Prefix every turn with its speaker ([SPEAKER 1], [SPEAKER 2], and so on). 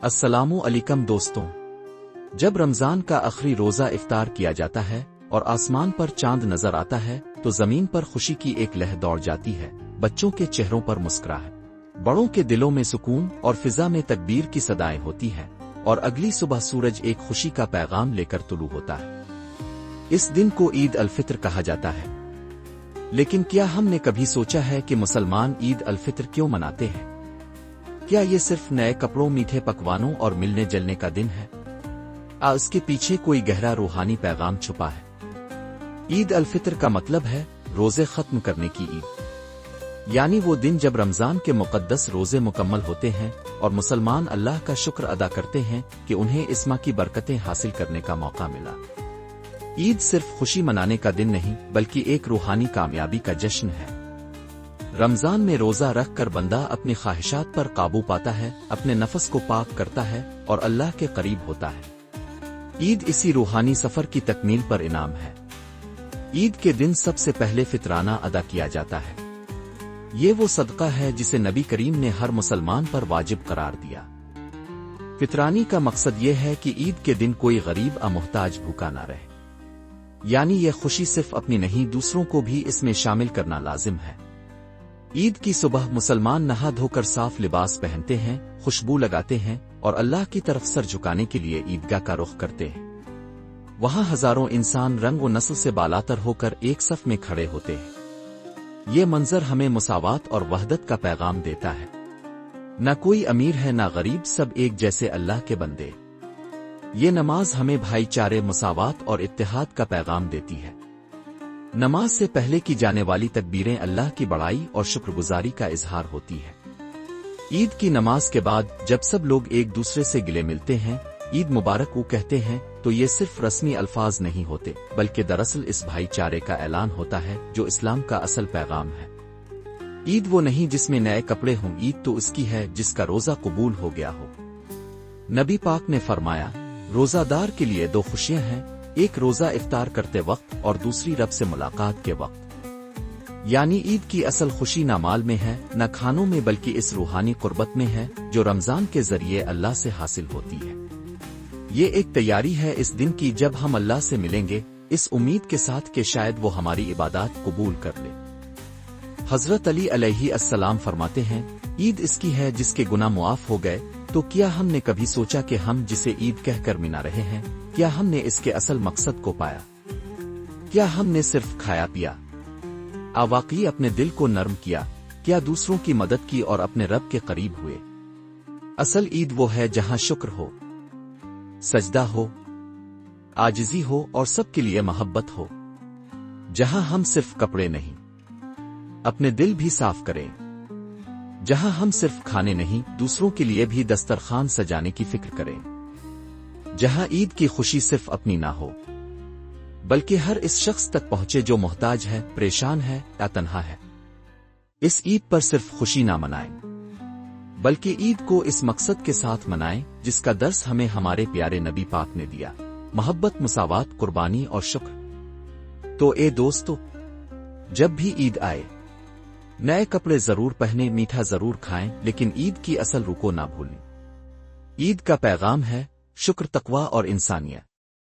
[SPEAKER 1] السلام علیکم دوستوں، جب رمضان کا آخری روزہ افطار کیا جاتا ہے اور آسمان پر چاند نظر آتا ہے تو زمین پر خوشی کی ایک لہر دوڑ جاتی ہے، بچوں کے چہروں پر مسکراہٹ، بڑوں کے دلوں میں سکون اور فضا میں تکبیر کی صدائیں ہوتی ہیں، اور اگلی صبح سورج ایک خوشی کا پیغام لے کر طلوع ہوتا ہے۔ اس دن کو عید الفطر کہا جاتا ہے۔ لیکن کیا ہم نے کبھی سوچا ہے کہ مسلمان عید الفطر کیوں مناتے ہیں؟ کیا یہ صرف نئے کپڑوں، میٹھے پکوانوں اور ملنے جلنے کا دن ہے؟ اس کے پیچھے کوئی گہرا روحانی پیغام چھپا ہے؟ عید الفطر کا مطلب ہے روزے ختم کرنے کی عید، یعنی وہ دن جب رمضان کے مقدس روزے مکمل ہوتے ہیں اور مسلمان اللہ کا شکر ادا کرتے ہیں کہ انہیں اس ماہ کی برکتیں حاصل کرنے کا موقع ملا۔ عید صرف خوشی منانے کا دن نہیں بلکہ ایک روحانی کامیابی کا جشن ہے۔ رمضان میں روزہ رکھ کر بندہ اپنی خواہشات پر قابو پاتا ہے، اپنے نفس کو پاک کرتا ہے اور اللہ کے قریب ہوتا ہے۔ عید اسی روحانی سفر کی تکمیل پر انعام ہے۔ عید کے دن سب سے پہلے فطرانہ ادا کیا جاتا ہے۔ یہ وہ صدقہ ہے جسے نبی کریم نے ہر مسلمان پر واجب قرار دیا۔ فطرانی کا مقصد یہ ہے کہ عید کے دن کوئی غریب یا محتاج بھوکا نہ رہے، یعنی یہ خوشی صرف اپنی نہیں، دوسروں کو بھی اس میں شامل کرنا لازم ہے۔ عید کی صبح مسلمان نہا دھو کر صاف لباس پہنتے ہیں، خوشبو لگاتے ہیں اور اللہ کی طرف سر جھکانے کے لیے عیدگاہ کا رخ کرتے ہیں۔ وہاں ہزاروں انسان رنگ و نسل سے بالاتر ہو کر ایک صف میں کھڑے ہوتے ہیں۔ یہ منظر ہمیں مساوات اور وحدت کا پیغام دیتا ہے۔ نہ کوئی امیر ہے نہ غریب، سب ایک جیسے اللہ کے بندے۔ یہ نماز ہمیں بھائی چارے، مساوات اور اتحاد کا پیغام دیتی ہے۔ نماز سے پہلے کی جانے والی تکبیریں اللہ کی بڑائی اور شکر گزاری کا اظہار ہوتی ہے۔ عید کی نماز کے بعد جب سب لوگ ایک دوسرے سے گلے ملتے ہیں، عید مبارک کہتے ہیں، تو یہ صرف رسمی الفاظ نہیں ہوتے بلکہ دراصل اس بھائی چارے کا اعلان ہوتا ہے جو اسلام کا اصل پیغام ہے۔ عید وہ نہیں جس میں نئے کپڑے ہوں، عید تو اس کی ہے جس کا روزہ قبول ہو گیا ہو۔ نبی پاک نے فرمایا، روزہ دار کے لیے دو خوشیاں ہیں، ایک روزہ افطار کرتے وقت اور دوسری رب سے ملاقات کے وقت۔ یعنی عید کی اصل خوشی نہ مال میں ہے نہ کھانوں میں بلکہ اس روحانی قربت میں ہے جو رمضان کے ذریعے اللہ سے حاصل ہوتی ہے۔ یہ ایک تیاری ہے اس دن کی جب ہم اللہ سے ملیں گے، اس امید کے ساتھ کہ شاید وہ ہماری عبادات قبول کر لے۔ حضرت علی علیہ السلام فرماتے ہیں، عید اس کی ہے جس کے گناہ معاف ہو گئے۔ تو کیا ہم نے کبھی سوچا کہ ہم جسے عید کہہ کر منا رہے ہیں، کیا ہم نے اس کے اصل مقصد کو پایا؟ کیا ہم نے صرف کھایا پیا؟ واقعی اپنے دل کو نرم کیا؟ کیا دوسروں کی مدد کی اور اپنے رب کے قریب ہوئے؟ اصل عید وہ ہے جہاں شکر ہو، سجدہ ہو، عاجزی ہو اور سب کے لیے محبت ہو، جہاں ہم صرف کپڑے نہیں اپنے دل بھی صاف کریں، جہاں ہم صرف کھانے نہیں دوسروں کے لیے بھی دسترخوان سجانے کی فکر کریں، جہاں عید کی خوشی صرف اپنی نہ ہو بلکہ ہر اس شخص تک پہنچے جو محتاج ہے، پریشان ہے یا تنہا ہے۔ اس عید پر صرف خوشی نہ منائیں بلکہ عید کو اس مقصد کے ساتھ منائیں جس کا درس ہمیں ہمارے پیارے نبی پاک نے دیا، محبت، مساوات، قربانی اور شکر۔ تو اے دوستو، جب بھی عید آئے، نئے کپڑے ضرور پہنیں، میٹھا ضرور کھائیں، لیکن عید کی اصل روح کو نہ بھولیں۔ عید کا پیغام ہے شکر، تقوی اور انسانیت۔